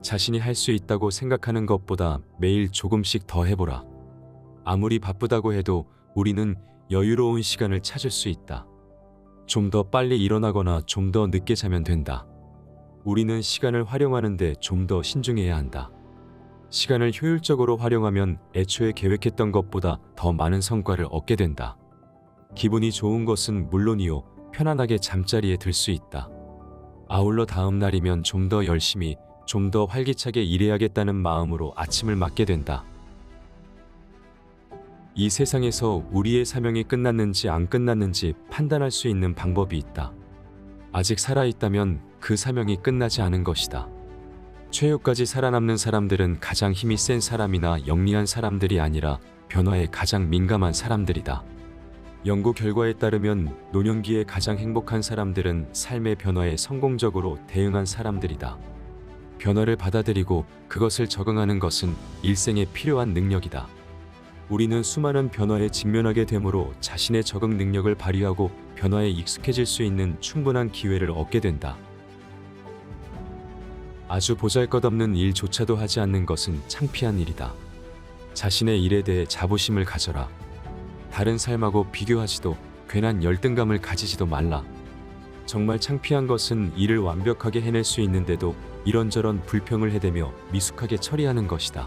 자신이 할 수 있다고 생각하는 것보다 매일 조금씩 더 해보라. 아무리 바쁘다고 해도 우리는 여유로운 시간을 찾을 수 있다. 좀 더 빨리 일어나거나 좀 더 늦게 자면 된다. 우리는 시간을 활용하는데 좀 더 신중해야 한다. 시간을 효율적으로 활용하면 애초에 계획했던 것보다 더 많은 성과를 얻게 된다. 기분이 좋은 것은 물론이요, 편안하게 잠자리에 들 수 있다. 아울러 다음 날이면 좀 더 열심히, 좀 더 활기차게 일해야겠다는 마음으로 아침을 맞게 된다. 이 세상에서 우리의 사명이 끝났는지 안 끝났는지 판단할 수 있는 방법이 있다. 아직 살아있다면 그 사명이 끝나지 않은 것이다. 최후까지 살아남는 사람들은 가장 힘이 센 사람이나 영리한 사람들이 아니라 변화에 가장 민감한 사람들이다. 연구 결과에 따르면 노년기에 가장 행복한 사람들은 삶의 변화에 성공적으로 대응한 사람들이다. 변화를 받아들이고 그것을 적응하는 것은 일생에 필요한 능력이다. 우리는 수많은 변화에 직면하게 되므로 자신의 적응 능력을 발휘하고 변화에 익숙해질 수 있는 충분한 기회를 얻게 된다. 아주 보잘것없는 일조차도 하지 않는 것은 창피한 일이다. 자신의 일에 대해 자부심을 가져라. 다른 삶하고 비교하지도 괜한 열등감을 가지지도 말라. 정말 창피한 것은 일을 완벽하게 해낼 수 있는데도 이런저런 불평을 해대며 미숙하게 처리하는 것이다.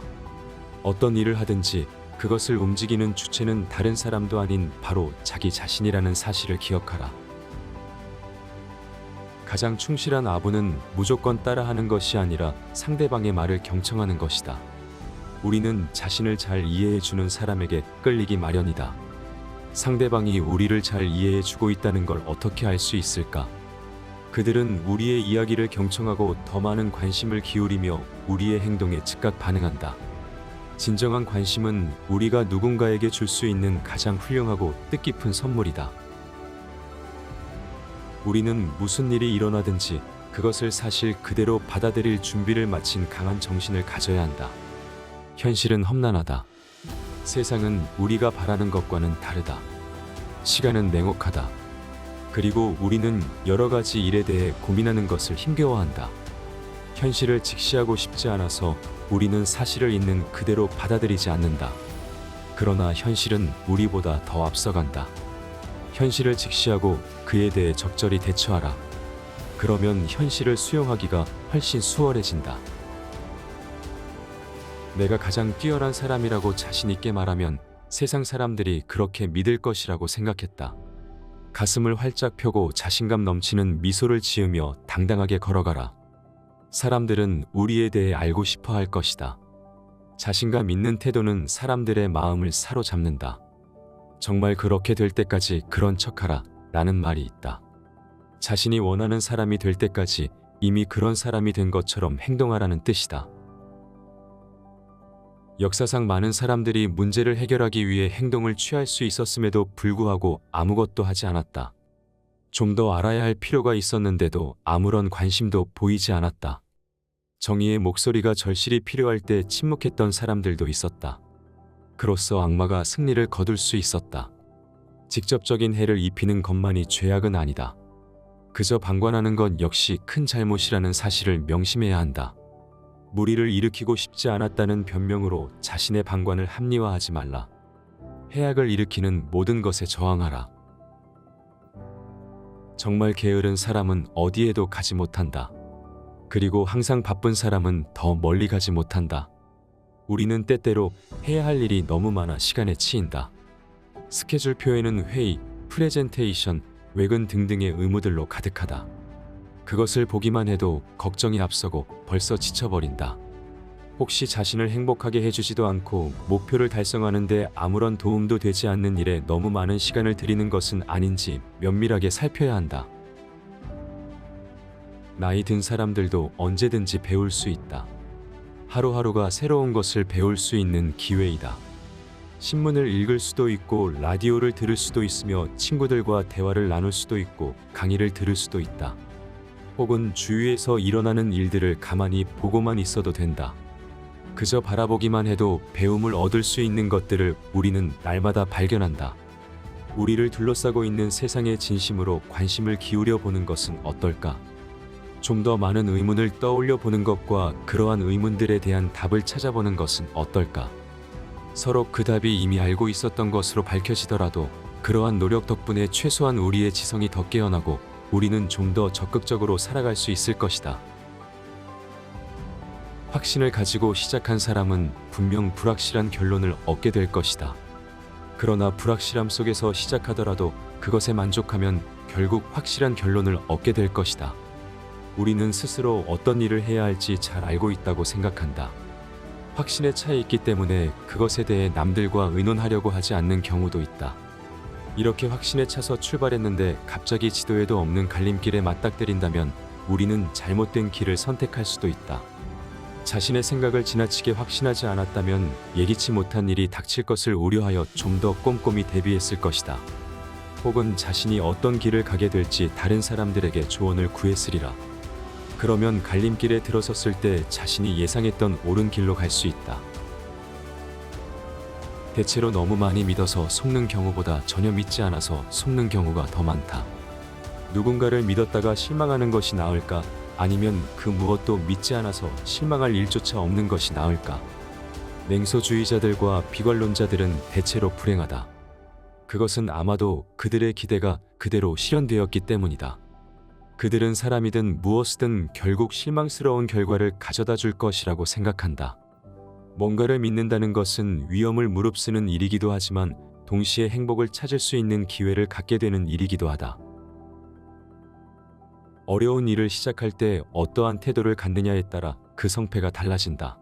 어떤 일을 하든지 그것을 움직이는 주체는 다른 사람도 아닌 바로 자기 자신이라는 사실을 기억하라. 가장 충실한 아부는 무조건 따라하는 것이 아니라 상대방의 말을 경청하는 것이다. 우리는 자신을 잘 이해해주는 사람에게 끌리기 마련이다. 상대방이 우리를 잘 이해해주고 있다는 걸 어떻게 알 수 있을까? 그들은 우리의 이야기를 경청하고 더 많은 관심을 기울이며 우리의 행동에 즉각 반응한다. 진정한 관심은 우리가 누군가에게 줄 수 있는 가장 훌륭하고 뜻깊은 선물이다. 우리는 무슨 일이 일어나든지 그것을 사실 그대로 받아들일 준비를 마친 강한 정신을 가져야 한다. 현실은 험난하다. 세상은 우리가 바라는 것과는 다르다. 시간은 냉혹하다. 그리고 우리는 여러 가지 일에 대해 고민하는 것을 힘겨워한다. 현실을 직시하고 싶지 않아서 우리는 사실을 있는 그대로 받아들이지 않는다. 그러나 현실은 우리보다 더 앞서간다. 현실을 직시하고 그에 대해 적절히 대처하라. 그러면 현실을 수용하기가 훨씬 수월해진다. 내가 가장 뛰어난 사람이라고 자신 있게 말하면 세상 사람들이 그렇게 믿을 것이라고 생각했다. 가슴을 활짝 펴고 자신감 넘치는 미소를 지으며 당당하게 걸어가라. 사람들은 우리에 대해 알고 싶어 할 것이다. 자신감 있는 태도는 사람들의 마음을 사로잡는다. 정말 그렇게 될 때까지 그런 척하라 라는 말이 있다. 자신이 원하는 사람이 될 때까지 이미 그런 사람이 된 것처럼 행동하라는 뜻이다. 역사상 많은 사람들이 문제를 해결하기 위해 행동을 취할 수 있었음에도 불구하고 아무것도 하지 않았다. 좀 더 알아야 할 필요가 있었는데도 아무런 관심도 보이지 않았다. 정의의 목소리가 절실히 필요할 때 침묵했던 사람들도 있었다. 그로써 악마가 승리를 거둘 수 있었다. 직접적인 해를 입히는 것만이 죄악은 아니다. 그저 방관하는 것 역시 큰 잘못이라는 사실을 명심해야 한다. 무리를 일으키고 싶지 않았다는 변명으로 자신의 방관을 합리화하지 말라. 해악을 일으키는 모든 것에 저항하라. 정말 게으른 사람은 어디에도 가지 못한다. 그리고 항상 바쁜 사람은 더 멀리 가지 못한다. 우리는 때때로 해야 할 일이 너무 많아 시간에 치인다. 스케줄표에는 회의, 프레젠테이션, 외근 등등의 의무들로 가득하다. 그것을 보기만 해도 걱정이 앞서고 벌써 지쳐버린다. 혹시 자신을 행복하게 해주지도 않고 목표를 달성하는 데 아무런 도움도 되지 않는 일에 너무 많은 시간을 들이는 것은 아닌지 면밀하게 살펴야 한다. 나이 든 사람들도 언제든지 배울 수 있다. 하루하루가 새로운 것을 배울 수 있는 기회이다. 신문을 읽을 수도 있고 라디오를 들을 수도 있으며 친구들과 대화를 나눌 수도 있고 강의를 들을 수도 있다. 혹은 주위에서 일어나는 일들을 가만히 보고만 있어도 된다. 그저 바라보기만 해도 배움을 얻을 수 있는 것들을 우리는 날마다 발견한다. 우리를 둘러싸고 있는 세상의 진심으로 관심을 기울여 보는 것은 어떨까? 좀 더 많은 의문을 떠올려 보는 것과 그러한 의문들에 대한 답을 찾아보는 것은 어떨까? 서로 그 답이 이미 알고 있었던 것으로 밝혀지더라도 그러한 노력 덕분에 최소한 우리의 지성이 더 깨어나고 우리는 좀 더 적극적으로 살아갈 수 있을 것이다. 확신을 가지고 시작한 사람은 분명 불확실한 결론을 얻게 될 것이다. 그러나 불확실함 속에서 시작하더라도 그것에 만족하면 결국 확실한 결론을 얻게 될 것이다. 우리는 스스로 어떤 일을 해야 할지 잘 알고 있다고 생각한다. 확신에 차 있기 때문에 그것에 대해 남들과 의논하려고 하지 않는 경우도 있다. 이렇게 확신에 차서 출발했는데 갑자기 지도에도 없는 갈림길에 맞닥뜨린다면 우리는 잘못된 길을 선택할 수도 있다. 자신의 생각을 지나치게 확신하지 않았다면 예기치 못한 일이 닥칠 것을 우려하여 좀 더 꼼꼼히 대비했을 것이다. 혹은 자신이 어떤 길을 가게 될지 다른 사람들에게 조언을 구했으리라. 그러면 갈림길에 들어섰을 때 자신이 예상했던 옳은 길로 갈 수 있다. 대체로 너무 많이 믿어서 속는 경우보다 전혀 믿지 않아서 속는 경우가 더 많다. 누군가를 믿었다가 실망하는 것이 나을까? 아니면 그 무엇도 믿지 않아서 실망할 일조차 없는 것이 나을까? 냉소주의자들과 비관론자들은 대체로 불행하다. 그것은 아마도 그들의 기대가 그대로 실현되었기 때문이다. 그들은 사람이든 무엇이든 결국 실망스러운 결과를 가져다 줄 것이라고 생각한다. 뭔가를 믿는다는 것은 위험을 무릅쓰는 일이기도 하지만 동시에 행복을 찾을 수 있는 기회를 갖게 되는 일이기도 하다. 어려운 일을 시작할 때 어떠한 태도를 갖느냐에 따라 그 성패가 달라진다.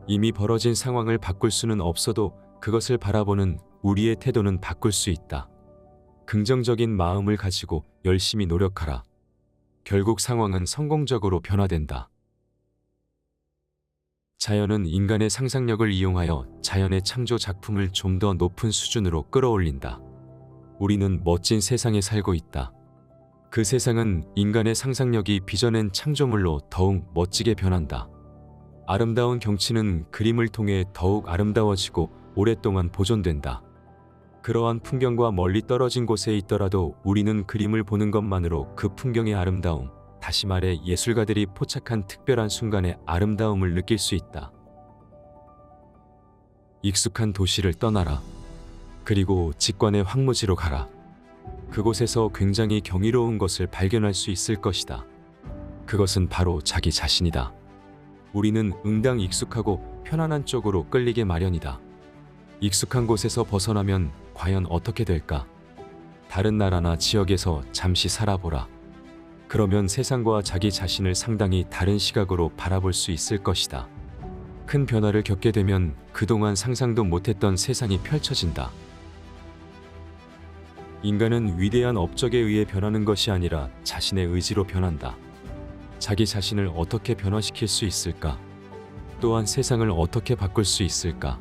이미 벌어진 상황을 바꿀 수는 없어도 그것을 바라보는 우리의 태도는 바꿀 수 있다. 긍정적인 마음을 가지고 열심히 노력하라. 결국 상황은 성공적으로 변화된다. 자연은 인간의 상상력을 이용하여 자연의 창조 작품을 좀 더 높은 수준으로 끌어올린다. 우리는 멋진 세상에 살고 있다. 그 세상은 인간의 상상력이 빚어낸 창조물로 더욱 멋지게 변한다. 아름다운 경치는 그림을 통해 더욱 아름다워지고 오랫동안 보존된다. 그러한 풍경과 멀리 떨어진 곳에 있더라도 우리는 그림을 보는 것만으로 그 풍경의 아름다움, 다시 말해 예술가들이 포착한 특별한 순간의 아름다움을 느낄 수 있다. 익숙한 도시를 떠나라. 그리고 직관의 황무지로 가라. 그곳에서 굉장히 경이로운 것을 발견할 수 있을 것이다. 그것은 바로 자기 자신이다. 우리는 응당 익숙하고 편안한 쪽으로 끌리게 마련이다. 익숙한 곳에서 벗어나면 과연 어떻게 될까? 다른 나라나 지역에서 잠시 살아보라. 그러면 세상과 자기 자신을 상당히 다른 시각으로 바라볼 수 있을 것이다. 큰 변화를 겪게 되면 그동안 상상도 못했던 세상이 펼쳐진다. 인간은 위대한 업적에 의해 변하는 것이 아니라 자신의 의지로 변한다. 자기 자신을 어떻게 변화시킬 수 있을까? 또한 세상을 어떻게 바꿀 수 있을까?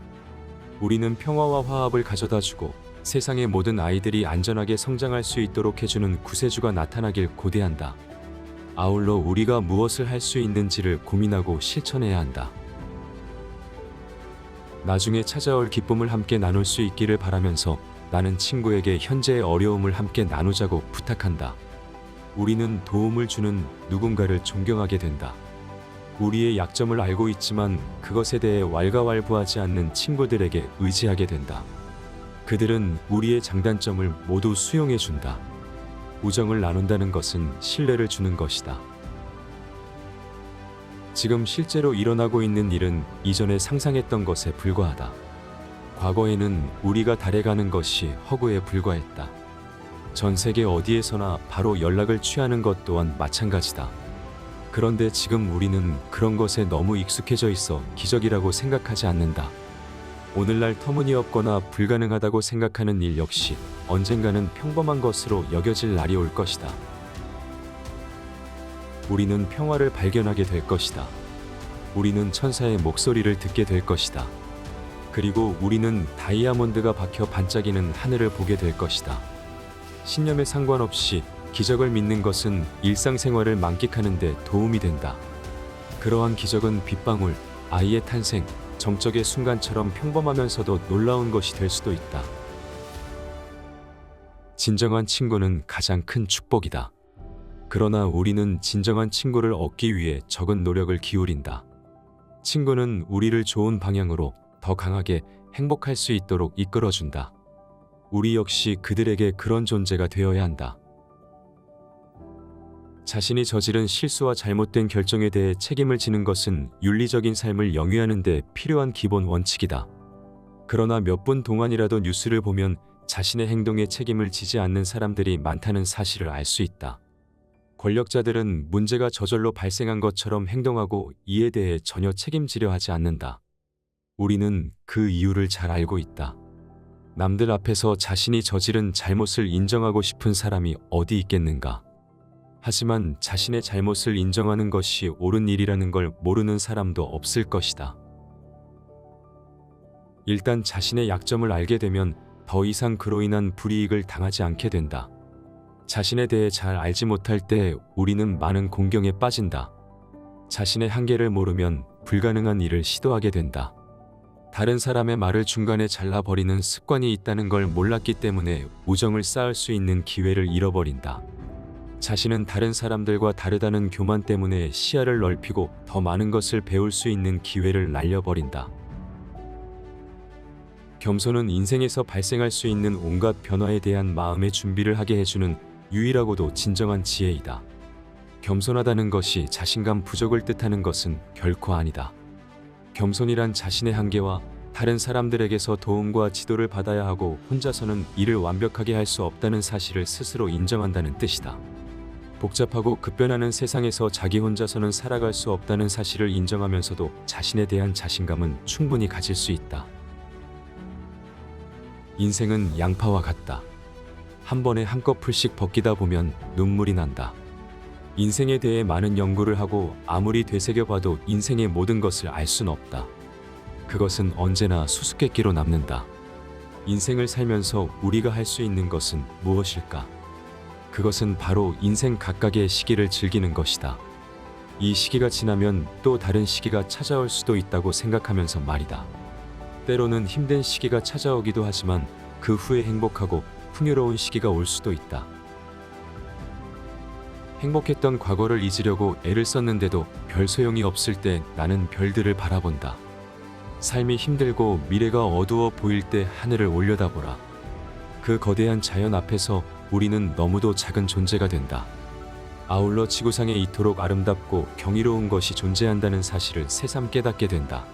우리는 평화와 화합을 가져다주고 세상의 모든 아이들이 안전하게 성장할 수 있도록 해주는 구세주가 나타나길 고대한다. 아울러 우리가 무엇을 할 수 있는지를 고민하고 실천해야 한다. 나중에 찾아올 기쁨을 함께 나눌 수 있기를 바라면서 나는 친구에게 현재의 어려움을 함께 나누자고 부탁한다. 우리는 도움을 주는 누군가를 존경하게 된다. 우리의 약점을 알고 있지만 그것에 대해 왈가왈부하지 않는 친구들에게 의지하게 된다. 그들은 우리의 장단점을 모두 수용해 준다. 우정을 나눈다는 것은 신뢰를 주는 것이다. 지금 실제로 일어나고 있는 일은 이전에 상상했던 것에 불과하다. 과거에는 우리가 달에 가는 것이 허구에 불과했다. 전 세계 어디에서나 바로 연락을 취하는 것 또한 마찬가지다. 그런데 지금 우리는 그런 것에 너무 익숙해져 있어 기적이라고 생각하지 않는다. 오늘날 터무니없거나 불가능하다고 생각하는 일 역시 언젠가는 평범한 것으로 여겨질 날이 올 것이다. 우리는 평화를 발견하게 될 것이다. 우리는 천사의 목소리를 듣게 될 것이다. 그리고 우리는 다이아몬드가 박혀 반짝이는 하늘을 보게 될 것이다. 신념에 상관없이 기적을 믿는 것은 일상생활을 만끽하는 데 도움이 된다. 그러한 기적은 빗방울, 아이의 탄생, 정적의 순간처럼 평범하면서도 놀라운 것이 될 수도 있다. 진정한 친구는 가장 큰 축복이다. 그러나 우리는 진정한 친구를 얻기 위해 적은 노력을 기울인다. 친구는 우리를 좋은 방향으로 더 강하게 행복할 수 있도록 이끌어준다. 우리 역시 그들에게 그런 존재가 되어야 한다. 자신이 저지른 실수와 잘못된 결정에 대해 책임을 지는 것은 윤리적인 삶을 영위하는 데 필요한 기본 원칙이다. 그러나 몇 분 동안이라도 뉴스를 보면 자신의 행동에 책임을 지지 않는 사람들이 많다는 사실을 알 수 있다. 권력자들은 문제가 저절로 발생한 것처럼 행동하고 이에 대해 전혀 책임지려 하지 않는다. 우리는 그 이유를 잘 알고 있다. 남들 앞에서 자신이 저지른 잘못을 인정하고 싶은 사람이 어디 있겠는가? 하지만 자신의 잘못을 인정하는 것이 옳은 일이라는 걸 모르는 사람도 없을 것이다. 일단 자신의 약점을 알게 되면 더 이상 그로 인한 불이익을 당하지 않게 된다. 자신에 대해 잘 알지 못할 때 우리는 많은 공경에 빠진다. 자신의 한계를 모르면 불가능한 일을 시도하게 된다. 다른 사람의 말을 중간에 잘라버리는 습관이 있다는 걸 몰랐기 때문에 우정을 쌓을 수 있는 기회를 잃어버린다. 자신은 다른 사람들과 다르다는 교만 때문에 시야를 넓히고 더 많은 것을 배울 수 있는 기회를 날려버린다. 겸손은 인생에서 발생할 수 있는 온갖 변화에 대한 마음의 준비를 하게 해주는 유일하고도 진정한 지혜이다. 겸손하다는 것이 자신감 부족을 뜻하는 것은 결코 아니다. 겸손이란 자신의 한계와 다른 사람들에게서 도움과 지도를 받아야 하고 혼자서는 일을 완벽하게 할 수 없다는 사실을 스스로 인정한다는 뜻이다. 복잡하고 급변하는 세상에서 자기 혼자서는 살아갈 수 없다는 사실을 인정하면서도 자신에 대한 자신감은 충분히 가질 수 있다. 인생은 양파와 같다. 한 번에 한꺼풀씩 벗기다 보면 눈물이 난다. 인생에 대해 많은 연구를 하고 아무리 되새겨봐도 인생의 모든 것을 알 순 없다. 그것은 언제나 수수께끼로 남는다. 인생을 살면서 우리가 할 수 있는 것은 무엇일까? 그것은 바로 인생 각각의 시기를 즐기는 것이다. 이 시기가 지나면 또 다른 시기가 찾아올 수도 있다고 생각하면서 말이다. 때로는 힘든 시기가 찾아오기도 하지만 그 후에 행복하고 풍요로운 시기가 올 수도 있다. 행복했던 과거를 잊으려고 애를 썼는데도 별 소용이 없을 때 나는 별들을 바라본다. 삶이 힘들고 미래가 어두워 보일 때 하늘을 올려다보라. 그 거대한 자연 앞에서 우리는 너무도 작은 존재가 된다. 아울러 지구상에 이토록 아름답고 경이로운 것이 존재한다는 사실을 새삼 깨닫게 된다.